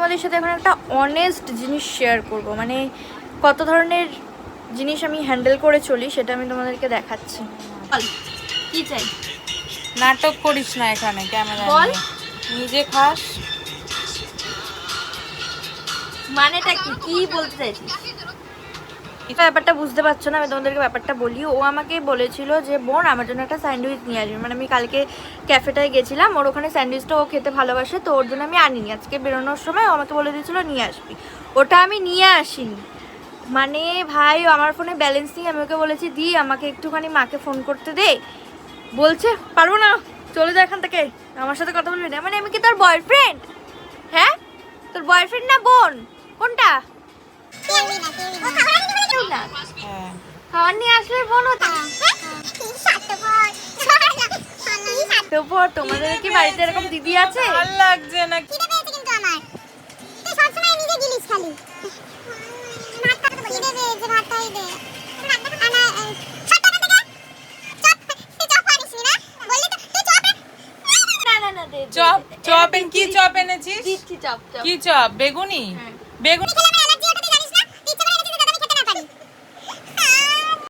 তোমাদের সাথে এখন একটা অনেস্ট জিনিস শেয়ার করব, মানে কত ধরনের জিনিস আমি হ্যান্ডেল করে চলি সেটা আমি তোমাদেরকে দেখাচ্ছি। কি চাই? নাটক করিস না এখানে ক্যামেরা বল। নিজে খাস। মানেটা কি, কি বলতে চাইছিস? ব্যাপারটা বুঝতে পারছো না, আমি তোমাদেরকে ব্যাপারটা বলি। ও আমাকে বলেছিল যে বোন আমার জন্য একটা স্যান্ডউইচ নিয়ে আসবে, মানে আমি কালকে ক্যাফেটায় গেছিলাম, ওর ওখানে স্যান্ডউইচটা ও খেতে ভালোবাসে, তো ওর জন্য আমি আনিনি। আজকে বেরোনোর সময় ও আমাকে বলে দিয়েছিল নিয়ে আসবি, ওটা আমি নিয়ে আসিনি। মানে ভাই আমার ফোনে ব্যালেন্স নেই, আমি ওকে বলেছি দি আমাকে একটুখানি মাকে ফোন করতে দে, বলছে পারবো না, চলে যা এখান থেকে, আমার সাথে কথা বলবি না। মানে আমি কি তোর বয়ফ্রেন্ড? হ্যাঁ, তোর বয়ফ্রেন্ড না বোন, কোনটা? না, হ্যাঁ খাবার নিয়ে আসলে বোন হতো। তোমাদের কি বাড়িতে এরকম দিদি আছে? ভালো লাগছে না। না, চপ, চপ কি চপ এনেছিস? দিচ্ছি চপ। কি চপ? বেগুনি? বেগুনি